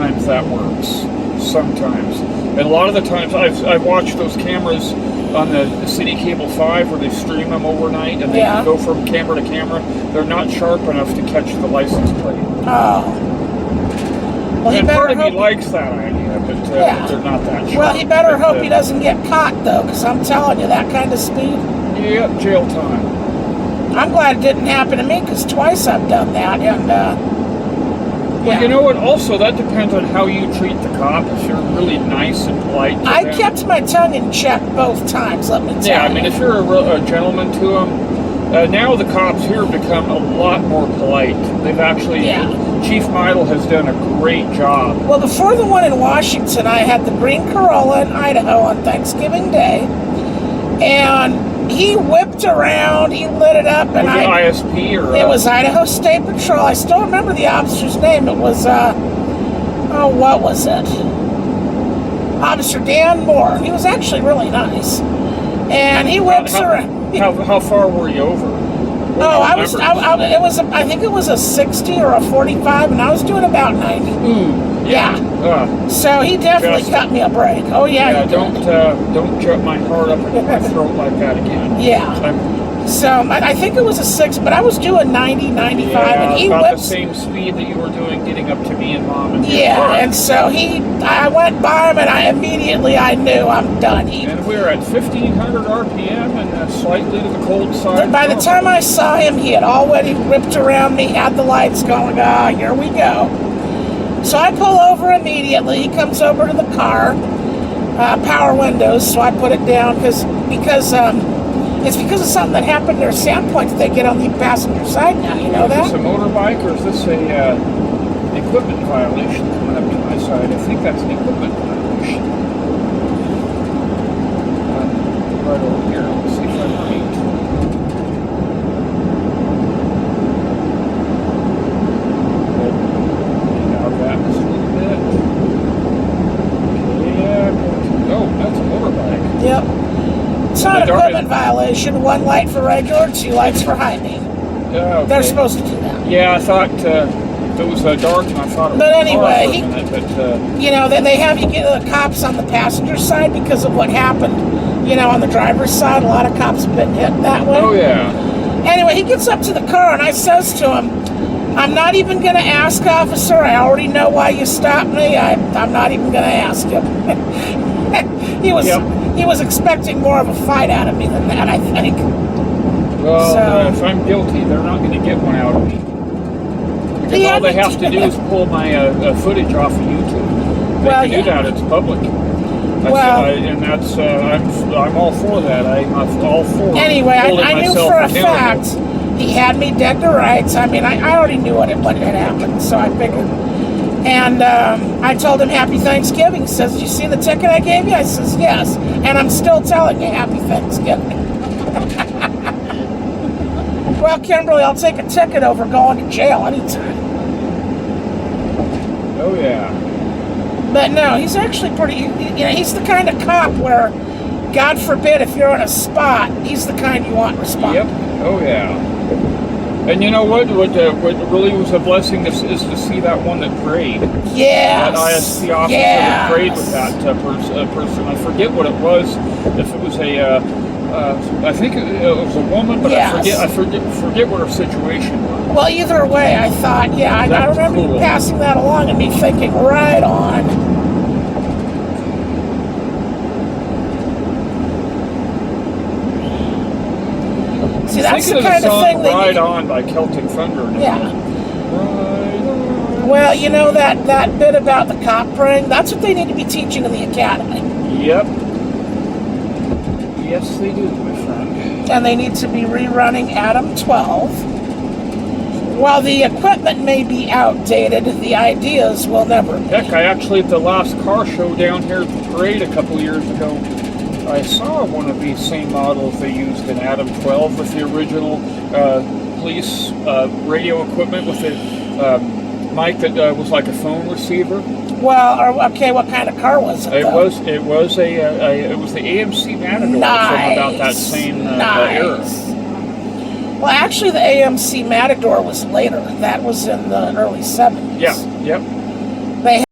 sometimes that works. Sometimes. And a lot of the times I've watched those cameras on the City Cable 5 where they stream them overnight and they go from camera to camera. They're not sharp enough to catch the license plate. Oh. Well, and part of me likes that idea, but they're not that sharp. Well, he better hope he doesn't get caught, though, because I'm telling you, that kind of speed. Yep, jail time. I'm glad it didn't happen to me, because twice I've done that, and, well, you know what? Also, that depends on how you treat the cop. If you're really nice and polite to I them. kept my tongue in check both times, let me tell you. Yeah, I mean, if you're a gentleman to them, now the cops here have become a lot more polite. They've actually, Chief Meidel has done a great job. Well, before the one in Washington, I had the green Corolla in Idaho on Thanksgiving Day, and he whipped around, he lit it up, and was it ISP or? It was Idaho State Patrol. I still remember the officer's name. It was, what was it? Officer Dan Moore. He was actually really nice, and he whips around. How far were you over? I think it was a 60 or a 45, and I was doing about 90. Yeah. So he definitely cut me a break. Oh yeah. Don't jump my heart up in my throat like that again. Yeah. So I think it was a 6, but I was doing 90, 95, and he about whips the same speed that you were doing getting up to me and Mom. And and so I went by him, and I knew I'm done. And we were at 1,500 RPM and slightly to the cold side. By the time I saw him, he had already ripped around me, had the lights going. Here we go. So I pull over immediately. He comes over to the car, power windows. So I put it down because it's because of something that happened near Sandpoint that they get on the passenger side now. You know that? Is this a motorbike or is this a equipment violation coming up to my side? I think that's an equipment violation. Right over here. Let's see if I'm right. Now that just a little bit. Yeah. Oh, that's a motorbike. Yep. It's not an equipment violation. 1 light for regular, 2 lights for high beam. Okay. They're supposed to do that. Yeah, I thought it was dark, and I thought it was. But anyway, you know, they have you get the cops on the passenger side because of what happened. You know, on the driver's side, a lot of cops have been hit that way. Oh yeah. Anyway, he gets up to the car, and I says to him, "I'm not even going to ask, officer. I already know why you stopped me. I'm not even going to ask him." He was expecting more of a fight out of me than that, I think. Well, if I'm guilty, they're not going to get one out of me. Because all they have to do is pull my footage off of YouTube. They can do that. It's public. And that's I'm all for that. I'm all for. Anyway, I knew for a fact he had me dead to rights. I mean, I already knew what had happened, so I figured. And I told him Happy Thanksgiving. He says, "Did you see the ticket I gave you?" I says, "Yes." And I'm still telling you Happy Thanksgiving. Well, Kimberly, I'll take a ticket over going to jail anytime. Oh, yeah. But no, he's actually pretty, he's the kind of cop where, God forbid, if you're in a spot, he's the kind you want responding. Yep. Oh, yeah. And you know what really was a blessing is to see that one that prayed. Yes. That ISP officer that prayed with that person. I forget what it was. If it was I think it was a woman, but I forget what her situation was. Well, either way, I thought, I remember you passing that along and me thinking, right on. See, that's the kind of thing that Ride On by Celtic Thunder. Yeah. Well, you know that bit about the cop praying, that's what they need to be teaching in the academy. Yep. Yes, they do, my friend. And they need to be rerunning Adam 12. While the equipment may be outdated, the ideas will never be. Heck, I actually, at the last car show down here at the parade a couple years ago, I saw one of these same models they used in Adam 12 with the original police radio equipment with the mic that was like a phone receiver. Well, okay, what kind of car was it? It was the AMC Matador from about that same era. Well, actually, the AMC Matador was later. That was in the early 70s. Yeah. Yep.